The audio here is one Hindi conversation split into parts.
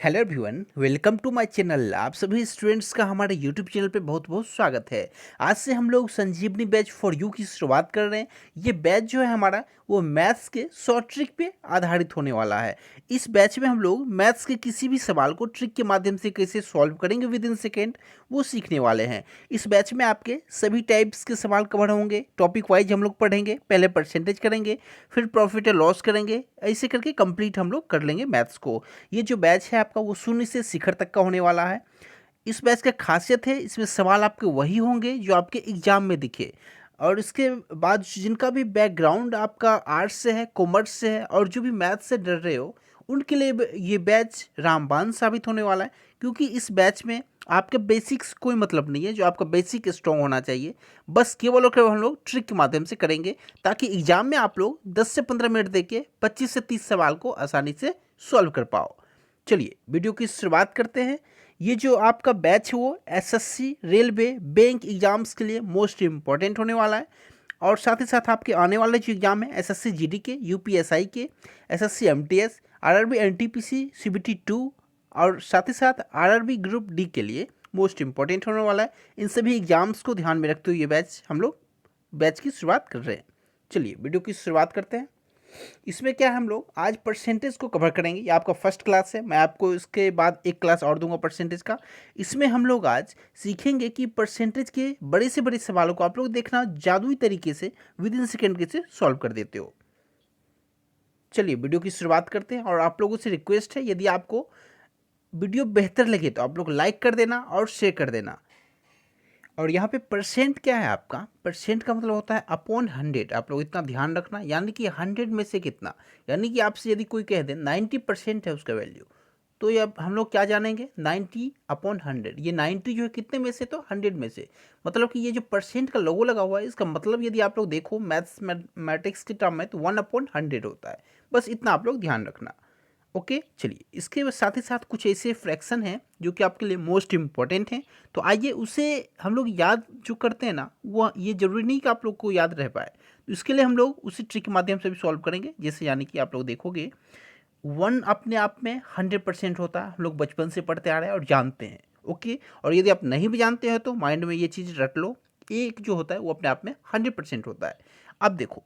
Hello everyone, welcome to my channel. आप सभी स्टूडेंट्स का हमारे यूट्यूब चैनल पे बहुत बहुत स्वागत है। आज से हम लोग संजीवनी बैच फॉर यू की शुरुआत कर रहे हैं। ये बैच जो है हमारा वो मैथ्स के शॉर्ट ट्रिक पे आधारित होने वाला है। इस बैच में हम लोग मैथ्स के किसी भी सवाल को ट्रिक के माध्यम से कैसे सॉल्व करेंगे विद इन सेकेंड, वो सीखने वाले हैं। इस बैच में आपके सभी टाइप्स के सवाल कवर होंगे। टॉपिक वाइज हम लोग पढ़ेंगे, पहले परसेंटेज करेंगे, फिर प्रॉफिट एंड लॉस करेंगे। ऐसे करके कंप्लीट हम लोग कर लेंगे मैथ्स को। ये जो बैच है आपका वो शून्य से शिखर तक का होने वाला है। इस बैच का खासियत है, इसमें सवाल आपके वही होंगे जो आपके एग्जाम में दिखे। और इसके बाद जिनका भी बैकग्राउंड आपका आर्ट्स से है, कॉमर्स से है और जो भी मैथ्स से डर रहे हो, उनके लिए ये बैच रामबाण साबित होने वाला है। क्योंकि इस बैच में आपके बेसिक्स कोई मतलब नहीं है, जो आपका बेसिक स्ट्रॉन्ग होना चाहिए। बस केवल और केवल हम लोग ट्रिक के माध्यम से करेंगे, ताकि एग्जाम में आप लोग 10 से 15 मिनट देके 25 से 30 सवाल को आसानी से सॉल्व कर पाओ। चलिए वीडियो की शुरुआत करते हैं। ये जो आपका बैच है वो एसएससी, रेलवे, बैंक एग्जाम्स के लिए मोस्ट इम्पॉर्टेंट होने वाला है। और साथ ही साथ आपके आने वाले जो एग्जाम है एसएससी जीडी के, यूपीएसआई के, SSC MTS, RRB NTPC, CBT 2 और साथ ही साथ आरआरबी ग्रुप डी के लिए मोस्ट इम्पॉर्टेंट होने वाला है। इन सभी एग्जाम्स को ध्यान में रखते हुए ये बैच हम लोग बैच की शुरुआत कर रहे हैं। चलिए वीडियो की शुरुआत करते हैं। इसमें क्या है, हम लोग आज परसेंटेज को कवर करेंगे। ये आपका फर्स्ट क्लास है, मैं आपको इसके बाद एक क्लास और दूंगा परसेंटेज का। इसमें हम लोग आज सीखेंगे कि परसेंटेज के बड़े से बड़े सवालों को आप लोग देखना जादुई तरीके से विद इन सेकेंड कैसे सॉल्व कर देते हो। चलिए वीडियो की शुरुआत करते हैं। और आप लोगों से रिक्वेस्ट है, यदि आपको वीडियो बेहतर लगे तो आप लोग लाइक कर देना और शेयर कर देना। और यहाँ पे परसेंट क्या है आपका, परसेंट का मतलब होता है अपॉन 100। आप लोग इतना ध्यान रखना, यानी कि 100 में से कितना। यानी कि आपसे यदि कोई कह दे 90% है उसका वैल्यू, तो ये अब हम लोग क्या जानेंगे, 90/100। ये 90 जो है कितने में से, तो 100 में से। मतलब कि ये जो परसेंट का लोगो लगा हुआ है, इसका मतलब यदि आप लोग देखो मैथमेटिक्स के टर्म में, तो 1/100 होता है। बस इतना आप लोग ध्यान रखना। ओके, चलिए इसके साथ ही साथ कुछ ऐसे फ्रैक्शन हैं जो कि आपके लिए मोस्ट इम्पॉर्टेंट हैं। तो आइए उसे हम लोग याद जो करते हैं ना, वो ये जरूरी नहीं कि आप लोग को याद रह पाए। तो इसके लिए हम लोग उसी ट्रिक के माध्यम से भी सॉल्व करेंगे। जैसे यानी कि आप लोग देखोगे, 1 अपने आप में 100% होता है, हम लोग बचपन से पढ़ते आ रहे हैं और जानते हैं। ओके, और यदि आप नहीं भी जानते हैं तो माइंड में ये चीज़ रट लो, एक जो होता है वो अपने आप में 100% होता है। अब देखो,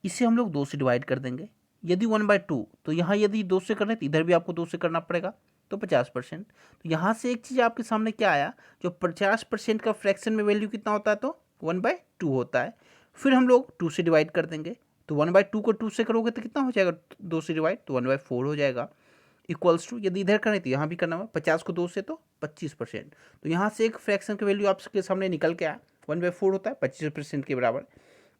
इसे हम लोग 2 से डिवाइड कर देंगे। यदि 1/2, तो यहाँ यदि 2 से कर रहे हैं तो इधर भी आपको 2 से करना पड़ेगा, तो 50%। तो यहाँ से एक चीज़ आपके सामने क्या आया, जो 50% का फ्रैक्शन में वैल्यू कितना होता है, तो 1/2 होता है। फिर हम लोग 2 से डिवाइड कर देंगे, तो 1/2 को 2 से करोगे तो कितना हो जाएगा, 2 से डिवाइड, तो 1/4 हो जाएगा। इक्वल्स टू, यदि इधर करें तो यहाँ भी करना होगा, 50 को 2 से तो 25%। तो यहाँ से एक फ्रैक्शन का वैल्यू आपके सामने निकल के आया, 1/4 होता है, 25% के बराबर।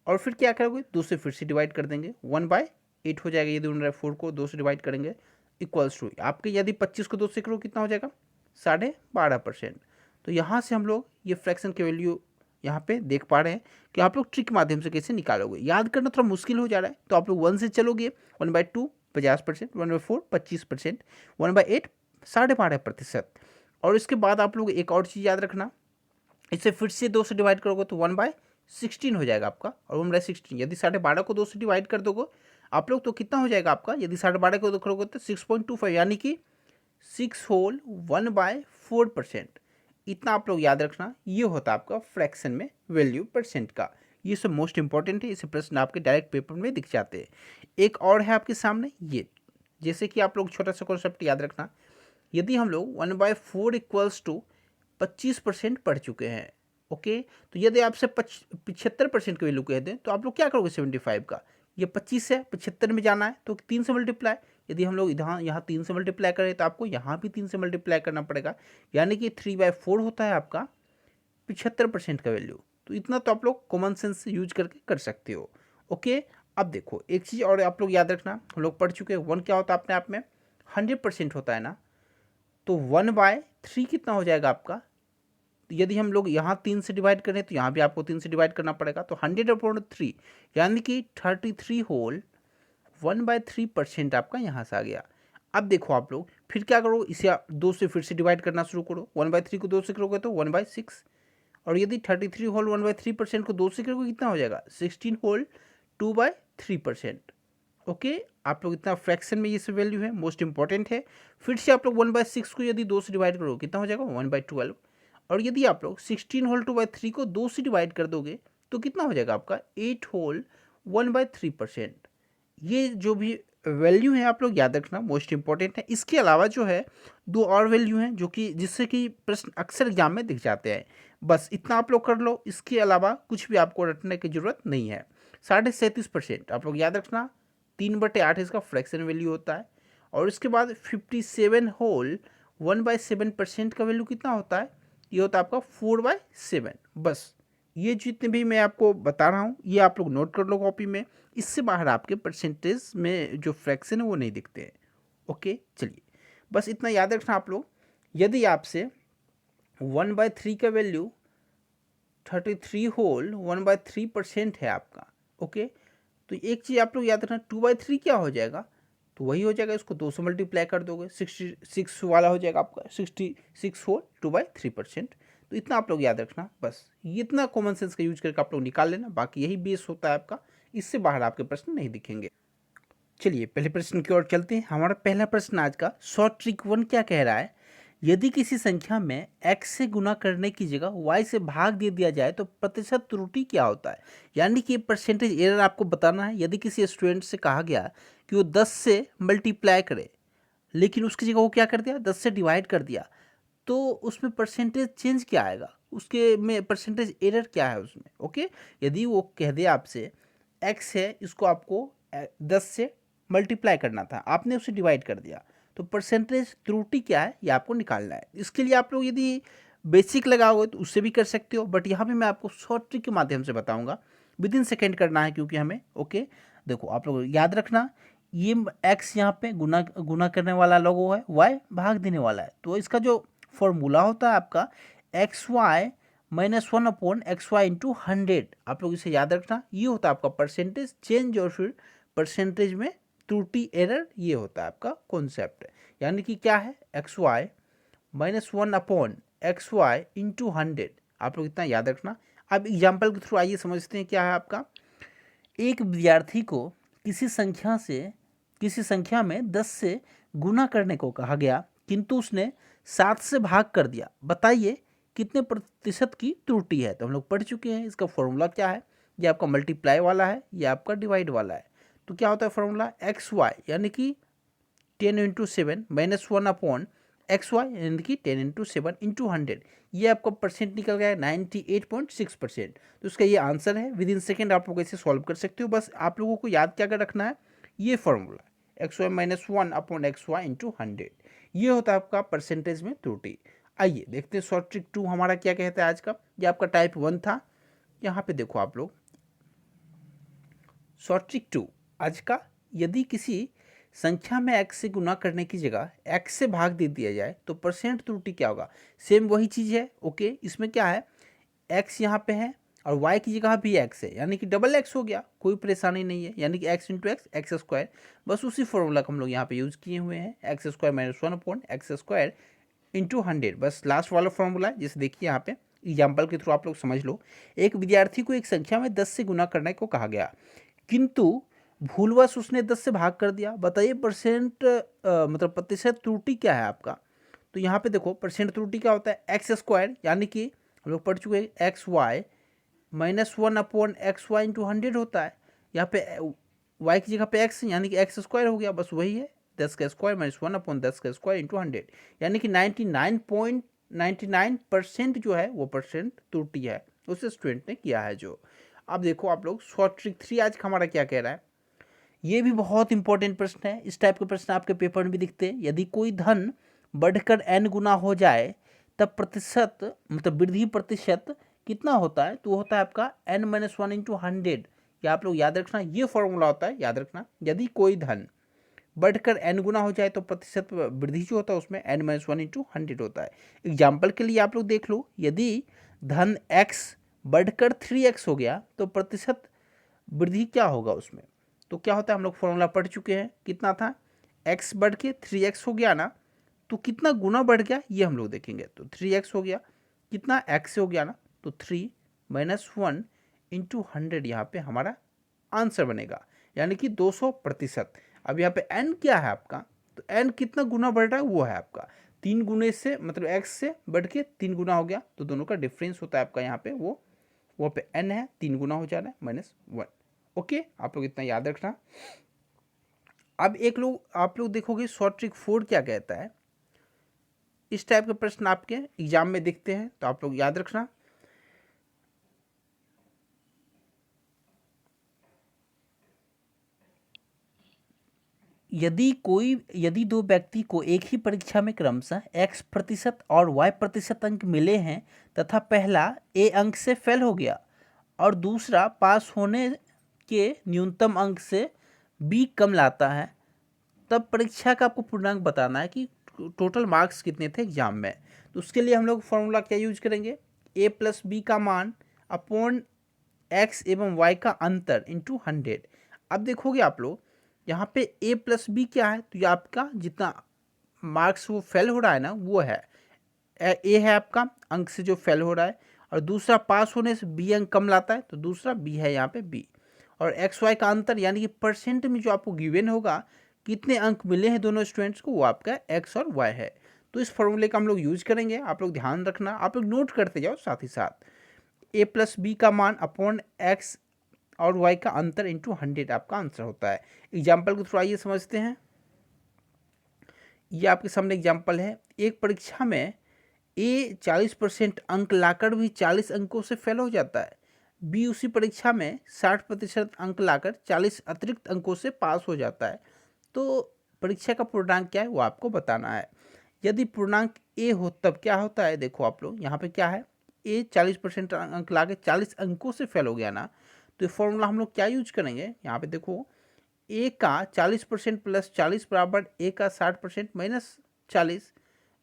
और फिर क्या करोगे, 2 से फिर से डिवाइड कर देंगे, 1/8 हो जाएगा। यदि 1/4 को 2 से डिवाइड करेंगे, इक्वल्स टू आपके यदि 25 को 2 से करो कितना हो जाएगा, 12.5%। तो यहाँ से हम लोग ये फ्रैक्शन की वैल्यू यहाँ पे देख पा रहे हैं कि आप लोग ट्रिक के माध्यम से कैसे निकालोगे। याद करना थोड़ा मुश्किल हो जा रहा है, तो आप लोग 1 से चलोगे, 1/2 50%, 1/4 25%, 1/8 12.5%। और इसके बाद आप लोग एक और चीज़ याद रखना, इसे फिर से 2 से डिवाइड करोगे तो 1/16 हो जाएगा आपका। और 1/16 यदि 12.5 को 2 से डिवाइड कर दोगे आप लोग, तो कितना हो जाएगा आपका, यदि 12.5 को 2 करोगे तो 6.25, यानी कि 6 होल 1/4%। इतना आप लोग याद रखना। ये होता है आपका फ्रैक्शन में वैल्यू परसेंट का। ये सब मोस्ट इंपॉर्टेंट है, इसे प्रश्न आपके डायरेक्ट पेपर में दिख जाते हैं। एक और है आपके सामने ये, जैसे कि आप लोग छोटा सा कॉन्सेप्ट याद रखना। यदि हम लोग 1/4 इक्वल्स टू 25% पढ़ चुके हैं, ओके, तो यदि आपसे 75% की वैल्यू कह दें, तो आप लोग क्या करोगे, 75 का, ये 25 है, 75 में जाना है तो 3 से मल्टीप्लाई। यदि हम लोग यहाँ 3 से मल्टीप्लाई करें तो आपको यहाँ भी 3 से मल्टीप्लाई करना पड़ेगा, यानी कि 3/4 होता है आपका 75% का वैल्यू। तो इतना तो आप लोग कॉमन सेंस यूज करके कर सकते हो। ओके, अब देखो एक चीज़ और आप लोग याद रखना, हम लोग पढ़ चुके हैं 1 क्या होता है अपने आप में, 100% होता है ना। तो 1/3 कितना हो जाएगा आपका, यदि हम लोग यहाँ 3 से डिवाइड करें तो यहाँ भी आपको 3 से डिवाइड करना पड़ेगा, तो 100/3 यानी कि 33 होल 1/3% आपका यहाँ से आ गया। अब देखो आप लोग फिर क्या करो, इसे 2 से फिर से डिवाइड करना शुरू करो। 1/3 को 2 से करोगे तो 1/6। और यदि 33 होल 1/3% को 2 से करोगे कितना हो जाएगा, 16 होल 2/3%। ओके, आप लोग इतना फ्रैक्शन में ये सब वैल्यू है, मोस्ट इंपॉर्टेंट है। फिर से आप लोग 1/6 को यदि 2 से डिवाइड करोगे कितना हो जाएगा 1/12, और यदि आप लोग 16 होल 2/3 को 2 से डिवाइड कर दोगे तो कितना हो जाएगा आपका 8 होल 1/3%। ये जो भी वैल्यू है आप लोग याद रखना, मोस्ट इंपॉर्टेंट है। इसके अलावा जो है दो और वैल्यू हैं जो कि जिससे कि प्रश्न अक्सर एग्जाम में दिख जाते हैं, बस इतना आप लोग कर लो, इसके अलावा कुछ भी आपको रटने की जरूरत नहीं है। 37.5% आप लोग याद रखना, 3/8 इसका फ्रैक्शन वैल्यू होता है। और इसके बाद 57 होल 1/7% का वैल्यू कितना होता है, ये होता है आपका 4/7। बस ये जितने भी मैं आपको बता रहा हूँ ये आप लोग नोट कर लो कॉपी में, इससे बाहर आपके परसेंटेज में जो फ्रैक्शन है वो नहीं दिखते हैं। ओके, चलिए बस इतना याद रखना आप लोग। यदि आपसे 1/3 का वैल्यू 33 होल 1/3% है आपका, ओके, तो एक चीज़ आप लोग याद रखना 2/3 क्या हो जाएगा, तो वही हो जाएगा, इसको 2 से मल्टीप्लाई कर दोगे 66 वाला हो जाएगा आपका 66 होल 2/3%। तो इतना आप लोग याद रखना, बस ये इतना कॉमन सेंस का यूज करके आप लोग निकाल लेना, बाकी यही बेस होता है आपका, इससे बाहर आपके प्रश्न नहीं दिखेंगे। चलिए पहले प्रश्न की ओर चलते हैं। हमारा पहला प्रश्न आज का शॉर्ट ट्रिक 1 क्या कह रहा है, यदि किसी संख्या में x से गुना करने की जगह y से भाग दे दिया जाए तो प्रतिशत त्रुटि क्या होता है। यानी कि परसेंटेज एरर आपको बताना है। यदि किसी स्टूडेंट से कहा गया कि वो 10 से मल्टीप्लाई करे, लेकिन उसकी जगह वो क्या कर दिया 10 से डिवाइड कर दिया, तो उसमें परसेंटेज चेंज क्या आएगा, उसके में परसेंटेज एरर क्या है उसमें। ओके, यदि वो कह दे आपसे x है, इसको आपको 10 से मल्टीप्लाई करना था, आपने उसे डिवाइड कर दिया, तो परसेंटेज त्रुटि क्या है ये आपको निकालना है। इसके लिए आप लोग यदि बेसिक लगाओगे तो उससे भी कर सकते हो, बट यहाँ पे मैं आपको शॉर्ट ट्रिक के माध्यम से बताऊंगा, विद इन सेकेंड करना है क्योंकि हमें। ओके, देखो आप लोग याद रखना, ये x यहाँ पे गुना गुना करने वाला लोगो है, y भाग देने वाला है, तो इसका जो फॉर्मूला होता है आपका XY -1/XY/100, आप लोग इसे याद रखना, ये होता है आपका परसेंटेज चेंज और फिर परसेंटेज में त्रुटि एरर, ये होता है आपका कॉन्सेप्ट। यानी कि क्या है XY -1/XY/100, आप लोग इतना याद रखना। अब एग्जाम्पल के थ्रू आइए समझते हैं क्या है आपका। एक विद्यार्थी को किसी संख्या में 10 से गुना करने को कहा गया, किंतु उसने 7 से भाग कर दिया, बताइए कितने प्रतिशत की त्रुटि है। तो हम लोग पढ़ चुके हैं इसका फॉर्मूला क्या है, ये आपका मल्टीप्लाई वाला है, ये आपका डिवाइड वाला है। तो क्या होता है फॉर्मूला XY यानी कि 10 × 7 -1/XY यानी कि 10 × 7 × 100, ये आपका परसेंट निकल गया है 98.6%। तो इसका ये आंसर है। विद इन सेकेंड आप लोग इसे सॉल्व कर सकते हो। बस आप लोगों को याद क्या कर रखना है, ये फॉर्मूला XY -1/XY/100, ये होता है आपका परसेंटेज में त्रुटि। आइए देखते हैं शॉर्ट ट्रिक 2 हमारा क्या कहता है आज का। ये आपका टाइप 1 था। यहाँ पे देखो आप लोग शॉर्ट ट्रिक 2 आज का, यदि किसी संख्या में x से गुना करने की जगह x से भाग दे दिया जाए तो परसेंट त्रुटि क्या होगा। सेम वही चीज़ है। ओके, इसमें क्या है x यहाँ पे है और y की जगह भी x है, यानी कि डबल x हो गया, कोई परेशानी नहीं है, यानी कि x × x x²। बस उसी फॉर्मूला को हम लोग यहाँ पे यूज़ किए हुए हैं, x² -1/x²/100। बस लास्ट वाला फॉर्मूला है, जिसे देखिए यहाँ पे एग्जाम्पल के थ्रू आप लोग समझ लो। एक विद्यार्थी को एक संख्या में 10 से गुना करने को कहा गया, किंतु भूलवश उसने 10 से भाग कर दिया, बताइए मतलब प्रतिशत त्रुटि क्या है आपका। तो यहाँ पे देखो परसेंट त्रुटि क्या होता है x², यानी कि हम लोग पढ़ चुके हैं XY -1/XY/100 होता है। यहाँ पे y की जगह पे x यानी कि x² हो गया, बस वही है 10² -1/10² × 100, यानी कि 99.99% जो है वो परसेंट त्रुटि है, उस स्टूडेंट ने किया है जो। अब देखो आप लोग शॉर्ट ट्रिक 3 आज का हमारा क्या कह रहा है। ये भी बहुत इंपॉर्टेंट प्रश्न है, इस टाइप के प्रश्न आपके पेपर में भी दिखते हैं। यदि कोई धन बढ़कर n गुना हो जाए तब प्रतिशत मतलब वृद्धि प्रतिशत कितना होता है, तो होता है आपका n - 1 × 100। या आप लोग याद रखना, ये फॉर्मूला होता है, याद रखना, यदि कोई धन बढ़कर n गुना हो जाए तो प्रतिशत वृद्धि जो होता है उसमें n - 1 × 100 होता है। एग्जाम्पल के लिए आप लोग देख लो, यदि धन x बढ़कर 3x हो गया तो प्रतिशत वृद्धि क्या होगा उसमें। तो क्या होता है, हम लोग फॉर्मूला पढ़ चुके हैं, कितना था x बढ़ के 3x हो गया ना, तो कितना गुना बढ़ गया ये हम लोग देखेंगे। तो 3x हो गया, कितना x से हो गया ना, तो 3 - 1 × 100 यहाँ पे हमारा आंसर बनेगा। यानी कि 200%। अब यहाँ पे n क्या है आपका, तो n कितना गुना बढ़ रहा है वो है आपका 3 गुने से, मतलब x से बढ़ के 3 गुना हो गया, तो दोनों का डिफरेंस होता है आपका यहाँ पे वो पे n है, 3 गुना हो जा रहा है -1। ओके, आप लोग इतना याद रखना। अब आप लोग देखोगे शॉर्ट ट्रिक 4 क्या कहता है। इस टाइप के प्रश्न आपके एग्जाम में दिखते हैं, तो आप लोग याद रखना। यदि दो व्यक्ति को एक ही परीक्षा में क्रमशः x% और y% अंक मिले हैं तथा पहला a अंक से फेल हो गया और दूसरा पास होने के न्यूनतम अंक से b कम लाता है, तब परीक्षा का आपको पूर्णांक बताना है कि टोटल मार्क्स कितने थे एग्जाम में। तो उसके लिए हम लोग फॉर्मूला क्या यूज करेंगे, a प्लस बी का मान अपॉन x एवं y का अंतर इंटू 100। अब देखोगे आप लोग यहाँ पे a प्लस बी क्या है, तो ये आपका जितना मार्क्स वो फेल हो रहा है ना वो है a है आपका अंक से जो फेल हो रहा है, और दूसरा पास होने से b अंक कम लाता है, तो दूसरा b है यहाँ पे b, और एक्स वाई का अंतर यानी कि परसेंट में जो आपको गिवन होगा कितने अंक मिले हैं दोनों स्टूडेंट्स को, वो आपका x और y है। तो इस फॉर्मूले का हम लोग यूज करेंगे, आप लोग ध्यान रखना, आप लोग नोट करते जाओ साथ ही साथ। a प्लस बी का मान अपॉन x और y का अंतर इंटू 100 आपका आंसर होता है। एग्जाम्पल को थोड़ा ये समझते हैं। ये आपके सामने एग्जाम्पल है, एक परीक्षा में a 40% अंक लाकर भी 40 अंकों से फेल हो जाता है, b उसी परीक्षा में 60% अंक लाकर 40 अतिरिक्त अंकों से पास हो जाता है। तो परीक्षा का पूर्णांक क्या है वो आपको बताना है। यदि पूर्णांक a हो तब क्या होता है, देखो आप लोग यहाँ पे क्या है, a 40% अंक लाके 40 अंकों से फेल हो गया ना, तो ये फॉर्मूला हम लोग क्या यूज करेंगे, यहाँ पे देखो a का 40% प्लस 40 बराबर a का 60% माइनस 40।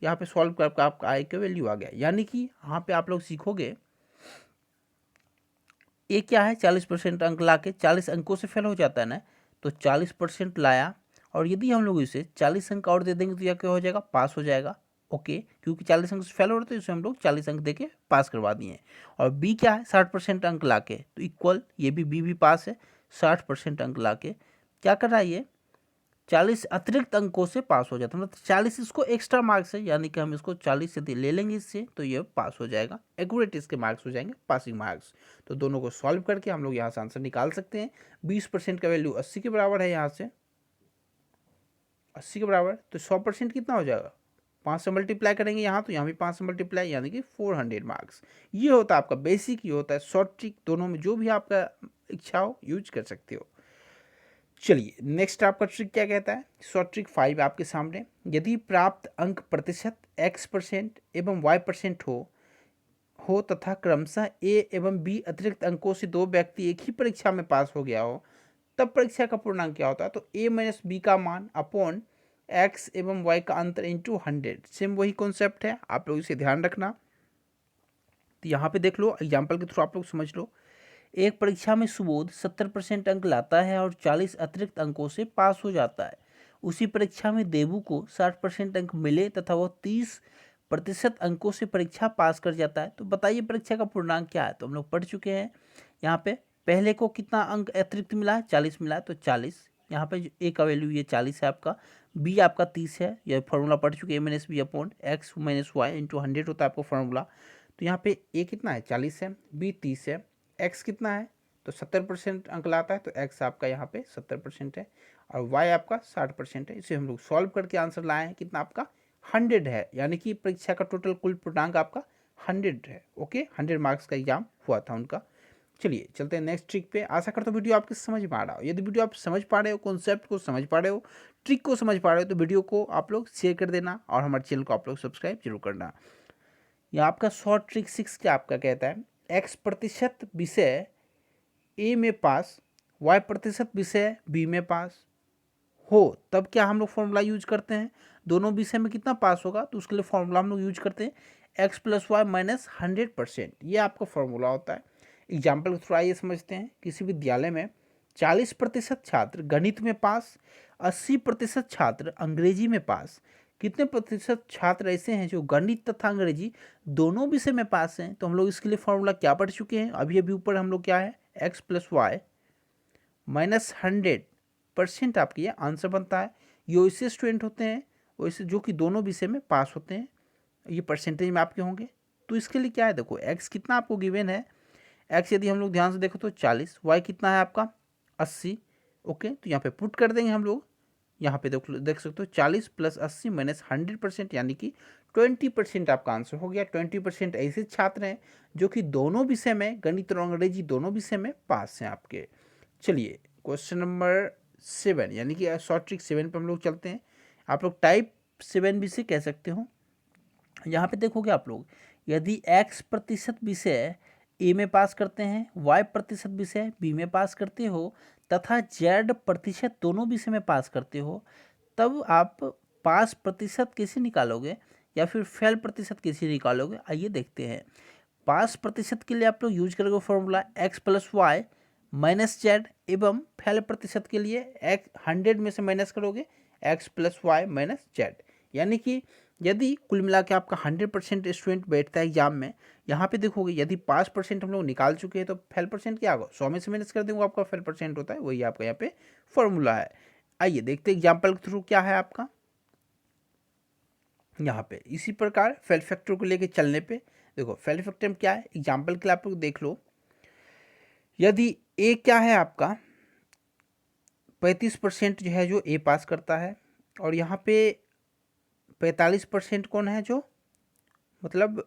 यहाँ पे सॉल्व कर आपका आई का वैल्यू आ गया, यानी कि यहाँ पे आप लोग सीखोगे ए क्या है, 40% अंक ला के 40 अंकों से फेल हो जाता है ना, तो 40% लाया, और यदि हम लोग इसे 40 अंक और दे देंगे तो यह क्या हो जाएगा, पास हो जाएगा। ओके, क्योंकि 40 अंक से फेल हो रहे थे, इसे हम लोग 40 अंक दे के पास करवा दिए। और बी क्या है, 60% अंक ला के, तो इक्वल ये भी बी भी पास है, 60% अंक ला के क्या कर रहा है ये 40 अतिरिक्त अंकों से पास हो जाता है, मतलब 40 इसको एक्स्ट्रा मार्क्स है, यानी कि हम इसको 40 से ले लेंगे इससे, तो ये पास हो जाएगा, एक्यूरेट इसके मार्क्स हो जाएंगे, पासिंग मार्क्स। तो दोनों को सॉल्व करके हम लोग यहाँ से आंसर निकाल सकते हैं। 20% का वैल्यू 80 के बराबर है, यहाँ से 80 के बराबर, तो 100% कितना हो जाएगा, 5 से मल्टीप्लाई करेंगे यहाँ, तो यहाँ भी 5 से मल्टीप्लाई, यानी कि 400 मार्क्स। ये होता है आपका बेसिक, ये होता है शॉर्ट ट्रिक, दोनों में जो भी आपका इच्छा हो यूज कर सकते हो। चलिए नेक्स्ट आपका ट्रिक क्या कहता है, शॉर्ट ट्रिक 5 आपके सामने। यदि प्राप्त अंक प्रतिशत x% एवं y% हो तथा क्रमशः a एवं b अतिरिक्त अंकों से दो व्यक्ति एक ही परीक्षा में पास हो गया हो, तब परीक्षा का पूर्णांक क्या होता है, तो a माइनस बी का मान अपॉन x एवं y का अंतर इंटू 100। सेम वही कॉन्सेप्ट है, आप लोग इसे ध्यान रखना। तो यहाँ पे देख लो, एग्जाम्पल के थ्रू आप लोग समझ लो। एक परीक्षा में सुबोध 70% अंक लाता है और 40 अतिरिक्त अंकों से पास हो जाता है। उसी परीक्षा में देवू को 60% अंक मिले तथा वह 30% अंकों से परीक्षा पास कर जाता है। तो बताइए परीक्षा का पूर्णांक क्या है, तो हम लोग पढ़ चुके हैं। यहाँ पे पहले को कितना अंक अतिरिक्त मिला है, 40 मिला है, तो 40। यहाँ पे ए का वैल्यू ये 40 है आपका, बी आपका 30 है, यह फॉर्मूला पढ़ चुके हैं, a minus B upon X minus Y into 100 होता है आपका फॉर्मूला। तो यहाँ पे ए कितना है, 40 है, बी 30 है, एक्स कितना है, तो 70% अंक लाता है, तो एक्स आपका यहाँ पे 70% है, और वाई आपका 60% है। इसे हम लोग सॉल्व करके आंसर लाए हैं, कितना आपका 100 है, यानी कि परीक्षा का टोटल कुल पूर्णांक आपका 100 है। ओके, 100 मार्क्स का एग्जाम हुआ था उनका। चलिए चलते हैं नेक्स्ट ट्रिक पे। आशा करता हूँ वीडियो आपके समझ में आ रहा हो। यदि वीडियो आप समझ पा रहे हो, कॉन्सेप्ट को समझ पा रहे हो, ट्रिक को समझ पा रहे हो, तो वीडियो को आप लोग शेयर कर देना और हमारे चैनल को आप लोग सब्सक्राइब जरूर करना। यह आपका शॉर्ट ट्रिक 6 क्या आपका कहता है, x% विषय ए में पास, y% विषय बी में पास हो, तब क्या हम लोग फॉर्मूला यूज करते हैं, दोनों विषय में कितना पास होगा, तो उसके लिए फॉर्मूला हम लोग यूज करते हैं x प्लस वाई माइनस 100%। ये आपका फॉर्मूला होता है। एग्जाम्पल थोड़ा ये समझते हैं, किसी विद्यालय में 40% छात्र गणित में पास, 80% छात्र अंग्रेजी में पास। कितने प्रतिशत छात्र ऐसे हैं जो गणित तथा अंग्रेजी दोनों विषय में पास हैं, तो हम लोग इसके लिए फॉर्मूला क्या पढ़ चुके हैं, अभी अभी ऊपर हम लोग क्या है, x प्लस वाई -100% आपकी ये आंसर बनता है। ये वैसे स्टूडेंट होते हैं वैसे जो कि दोनों विषय में पास होते हैं, ये परसेंटेज में आपके होंगे। तो इसके लिए क्या है, देखो एक्स कितना आपको गिवन है, एक्स यदि हम लोग ध्यान से देखो तो 40, वाई कितना है आपका 80। ओके, तो यहाँ पे पुट कर देंगे हम लोग, यहाँ पे देख सकते हो 40 + 80 - 100%, यानी कि 20% आपका आंसर हो गया। 20% ऐसे छात्र हैं जो कि दोनों विषय में, गणित और अंग्रेजी दोनों विषय में पास हैं आपके। चलिए क्वेश्चन नंबर 7 यानी कि शॉर्ट ट्रिक 7 पे हम लोग चलते हैं। आप लोग टाइप 7 भी से कह सकते हो। यहाँ पे देखोगे आप लोग, यदि x% विषय ए में पास करते हैं, y% विषय बी में पास करते हो तथा z% दोनों विषय में पास करते हो, तब आप पास प्रतिशत कैसे निकालोगे या फिर फेल प्रतिशत कैसे निकालोगे, आइए देखते हैं। पास प्रतिशत के लिए आप लोग यूज करोगे फॉर्मूला x + y - z, एवं फेल प्रतिशत के लिए x 100 में से माइनस करोगे x + y - z। यानी कि यदि कुल मिला के आपका 100% स्टूडेंट बैठता है एग्जाम में, यहाँ पे देखोगे यदि 5% हम लोग निकाल चुके हैं तो फेल परसेंट क्या होगा, 100 में से माइनस कर देंगे, आपका फेल परसेंट होता है, वही आपका यहाँ पे फॉर्मूला है। आइए देखते हैं एग्जाम्पल के थ्रू क्या है आपका। यहाँ पे इसी प्रकार फेल फैक्टर को लेके चलने पे देखो फेल फैक्टर में क्या है, एग्जाम्पल के लिए आप लोग देख लो। यदि ए क्या है आपका 35% जो है जो ए पास करता है, और यहाँ पे 45% कौन है जो मतलब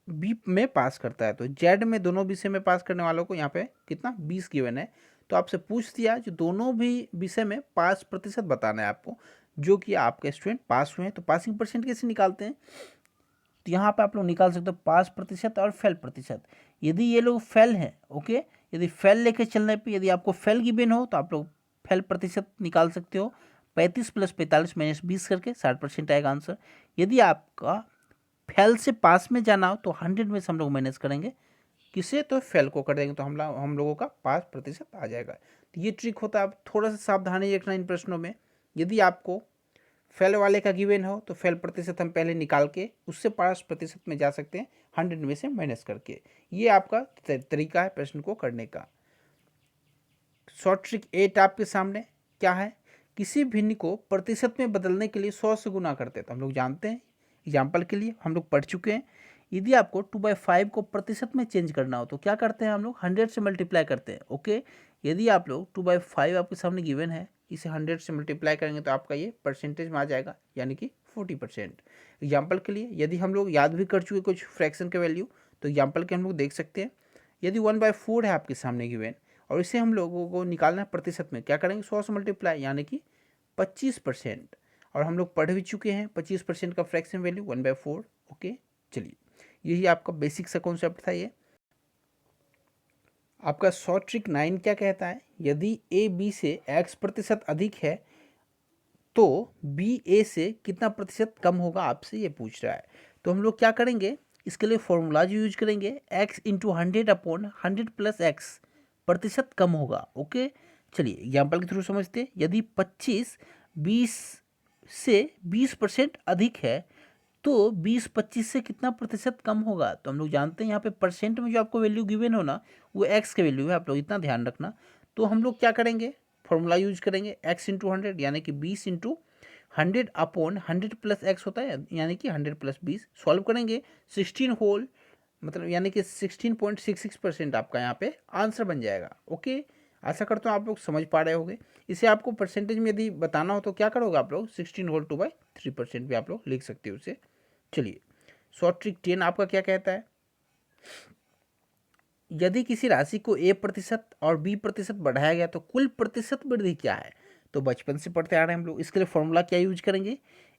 बी में पास करता है, तो जेड में दोनों विषय में पास करने वालों को यहाँ पे कितना 20 गिवन है। तो आपसे पूछ दिया जो दोनों भी विषय में पास प्रतिशत बताना है आपको, जो कि आपके स्टूडेंट पास हुए हैं। तो पासिंग परसेंट कैसे निकालते हैं, तो यहाँ पे आप लोग निकाल सकते हो पास प्रतिशत और फेल प्रतिशत। यदि ये लोग फेल हैं, ओके, यदि फेल लेके चलने पे यदि आपको फेल गिवन हो तो आप लोग फेल प्रतिशत निकाल सकते हो। 35 + 45 - 20 करके 60% आएगा आंसर। यदि आपका फेल से पास में जाना हो तो 100 में से हम लोग माइनस करेंगे, किसे तो फेल को कर देंगे, तो हम लोगों का पास प्रतिशत आ जाएगा। तो ये ट्रिक होता है, आप थोड़ा सा सावधानी रखना इन प्रश्नों में। यदि आपको फेल वाले का गिवन हो तो फेल प्रतिशत हम पहले निकाल के उससे पास प्रतिशत में जा सकते हैं 100 में से माइनस करके। ये आपका तरीका है प्रश्न को करने का। शॉर्ट ट्रिक 8 आपके सामने क्या है, किसी भिन्न को प्रतिशत में बदलने के लिए 100 से गुना करते हैं। तो हम लोग जानते हैं, एग्जाम्पल के लिए हम लोग पढ़ चुके हैं, यदि आपको 2/5 को प्रतिशत में चेंज करना हो तो क्या करते हैं हम लोग 100 से मल्टीप्लाई करते हैं। ओके, यदि आप लोग 2/5 आपके सामने गिवन है, इसे 100 से मल्टीप्लाई करेंगे तो आपका ये परसेंटेज में आ जाएगा, यानी कि 40%। एग्जाम्पल के लिए यदि हम लोग याद भी कर चुके कुछ फ्रैक्शन के वैल्यू, तो एग्जाम्पल के हम लोग देख सकते हैं। यदि 1/4 है आपके सामने गिवन और इसे हम लोगों को निकालना है प्रतिशत में, क्या करेंगे 100 से मल्टीप्लाई, यानी कि 25%। और हम लोग पढ़ भी चुके हैं 25% का फ्रैक्शन वैल्यू 1/4। ओके, चलिए यही आपका बेसिक सा कॉन्सेप्ट था। ये आपका शॉर्ट ट्रिक 9 क्या कहता है, यदि ए बी से x% अधिक है तो बी ए से कितना प्रतिशत कम होगा, आपसे ये पूछ रहा है। तो हम लोग क्या करेंगे, इसके लिए फॉर्मूला जो यूज करेंगे x × 100/100 + x प्रतिशत कम होगा। ओके, चलिए एग्जाम्पल के थ्रू समझते हैं। यदि 25 20 से 20% अधिक है तो 20 25 से कितना प्रतिशत कम होगा, तो हम लोग जानते हैं यहाँ पे परसेंट में जो आपको वैल्यू गिवन हो ना वो x के वैल्यू है, आप लोग इतना ध्यान रखना। तो हम लोग क्या करेंगे, फॉर्मूला यूज करेंगे x × 100 यानी कि 20 × 100/100 + x होता है, यानी कि 100 + 20। सॉल्व करेंगे 16 होल मतलब यानी कि 16.66% आपका यहाँ पे आंसर बन जाएगा। ओके, आशा करता हूँ आप लोग समझ पा रहे होंगे। इसे आपको परसेंटेज में यदि बताना हो तो क्या करोगे आप लोग 16 होल 2/3% भी आप लोग लिख सकते हो उसे। चलिए शॉर्ट ट्रिक 10 आपका क्या कहता है, यदि किसी राशि को a% और b% बढ़ाया गया तो कुल प्रतिशत वृद्धि क्या है। तो बचपन से पढ़ते आ रहे हैं हम लोग, इसके लिए फॉर्मूला क्या यूज करेंगे,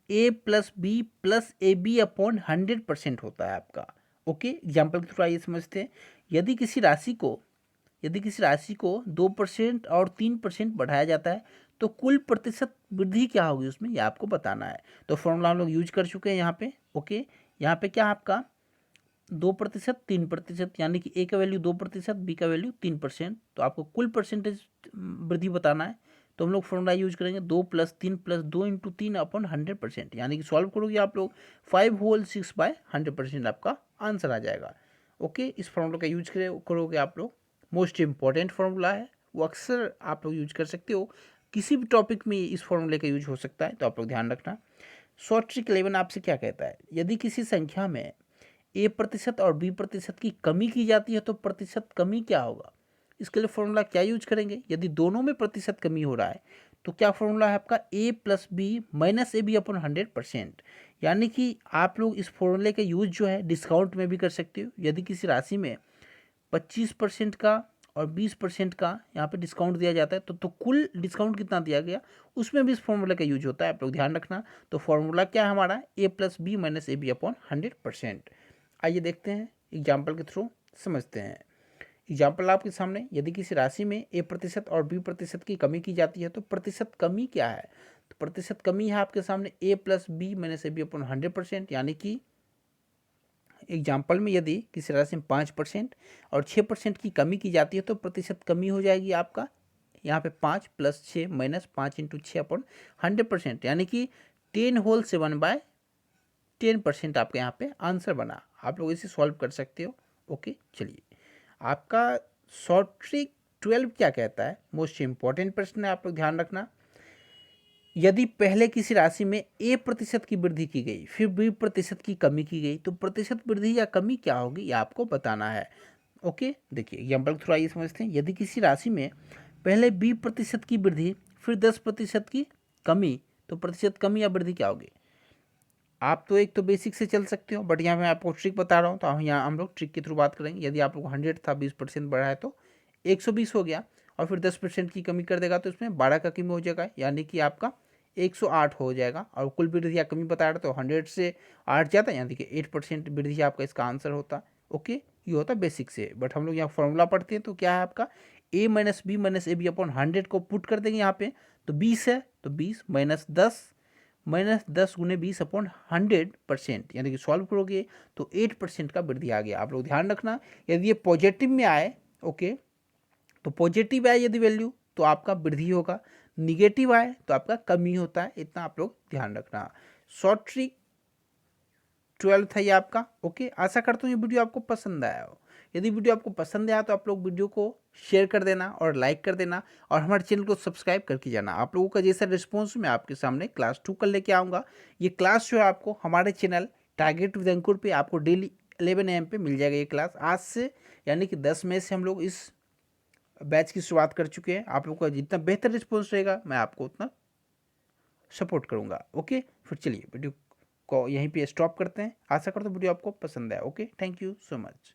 a + b + ab/100% होता है आपका। ओके, एग्जाम्पल के थ्रू आइए समझते हैं। यदि किसी राशि को 2% और 3% बढ़ाया जाता है तो कुल प्रतिशत वृद्धि क्या होगी उसमें, ये आपको बताना है। तो फॉर्मूला हम लोग यूज कर चुके हैं यहाँ पे। ओके, यहाँ पे क्या आपका 2% 3%, यानी कि ए का वैल्यू 2%, बी का वैल्यू 3%, तो आपको कुल परसेंटेज वृद्धि बताना है। तो हम लोग फॉर्मूला यूज करेंगे 2 + 3 + 2 × 3/100%, यानी कि सॉल्व करोगे आप लोग 5 होल 6/100% आपका आंसर आ जाएगा। ओके, इस फॉर्मूला का यूज करोगे आप लोग, मोस्ट इंपॉर्टेंट फॉर्मूला है, वो अक्सर आप लोग यूज कर सकते हो, किसी भी टॉपिक में इस फॉर्मूले का यूज हो सकता है, तो आप लोग ध्यान रखना। शॉर्ट ट्रिक 11 आपसे क्या कहता है, यदि किसी संख्या में ए प्रतिशत और बी प्रतिशत की कमी की जाती है तो प्रतिशत कमी क्या होगा। इसके लिए फॉर्मूला क्या यूज करेंगे, यदि दोनों में प्रतिशत कमी हो रहा है तो क्या फॉर्मूला है आपका A plus B minus A B upon 100%। यानी कि आप लोग इस फॉर्मूले का यूज जो है डिस्काउंट में भी कर सकते हो। यदि किसी राशि में 25% का और 20% का यहाँ पे डिस्काउंट दिया जाता है तो कुल डिस्काउंट कितना दिया गया उसमें भी इस फॉर्मूला का यूज होता है, आप लोग ध्यान रखना। तो फॉर्मूला क्या है हमारा, A plus B minus A B upon 100%। आइए देखते हैं एग्जाम्पल के थ्रू समझते हैं। एग्जाम्पल आपके सामने, यदि किसी राशि में ए प्रतिशत और बी प्रतिशत की कमी की जाती है तो प्रतिशत कमी क्या है। तो प्रतिशत कमी है आपके सामने A plus B minus A B upon 100%। यानी कि एग्जाम्पल में यदि किसी राशि में 5% और 6% की कमी की जाती है तो प्रतिशत कमी हो जाएगी आपका यहाँ पे 5 प्लस 6 माइनस 5 इंटू 6 अपॉन 100%। यानी कि 10 होल 7/10% आपके यहाँ पे आंसर बना। आप लोग इसे सॉल्व कर सकते हो। ओके, चलिए आपका शॉर्ट ट्रिक 12 क्या कहता है, मोस्ट इंपॉर्टेंट प्रश्न है, आप लोग ध्यान रखना। यदि पहले किसी राशि में ए प्रतिशत की वृद्धि की गई फिर बी प्रतिशत की कमी की गई तो प्रतिशत वृद्धि या कमी क्या होगी, ये आपको बताना है। ओके, देखिए एग्जाम्पल थोड़ा ये समझते हैं। यदि किसी राशि में पहले 20% की वृद्धि फिर 10% की कमी तो प्रतिशत कमी या वृद्धि क्या होगी। आप तो एक तो बेसिक से चल सकते हो, बट यहाँ मैं आपको ट्रिक बता रहा हूँ तो यहाँ हम लोग ट्रिक के थ्रू बात करेंगे। यदि आप लोग 100 था 20% बढ़ा है तो 120 हो गया, और फिर 10% की कमी कर देगा तो इसमें 12 का कमी हो जाएगा, यानी कि आपका 108 हो जाएगा। और कुल वृद्धि या कमी बता रहा तो 100 से 8 जाता है, यानी कि 8% वृद्धि आपका इसका आंसर होता। ओके, ये होता बेसिक से। बट हम लोग यहाँ फॉर्मूला पढ़ते हैं तो क्या है आपका A minus B minus A B upon 100 को पुट कर देंगे यहाँ पे, तो 20 है तो 20 माइनस 10 गुने 20 अपॉन 100%, यानी कि सॉल्व करोगे तो 8% का वृद्धि आ गया। आप लोग ध्यान रखना, यदि ये पॉजिटिव में आए, ओके, तो पॉजिटिव आए यदि वैल्यू तो आपका वृद्धि होगा, निगेटिव आए तो आपका कमी होता है। इतना आप लोग ध्यान रखना। शॉर्ट ट्रिक 12 था ये आपका। ओके, आशा करता हूँ ये वीडियो आपको पसंद आया हो। यदि वीडियो आपको पसंद आया तो आप लोग वीडियो को शेयर कर देना और लाइक कर देना, और हमारे चैनल को सब्सक्राइब करके जाना। आप लोगों का जैसा रिस्पॉन्स मैं आपके सामने क्लास 2 कर लेके आऊँगा। ये क्लास जो है आपको हमारे चैनल टारगेट विद अंकुर पे आपको डेली 11 AM पे मिल जाएगा ये क्लास आज से, यानी कि 10 मई से हम लोग इस बैच की शुरुआत कर चुके हैं। आप लोगों का जितना बेहतर रिस्पॉन्स रहेगा मैं आपको उतना सपोर्ट करूँगा। ओके, फिर चलिए वीडियो को यहीं पे स्टॉप करते हैं। आशा करता हूँ वीडियो आपको पसंद आया। Okay, thank you so much.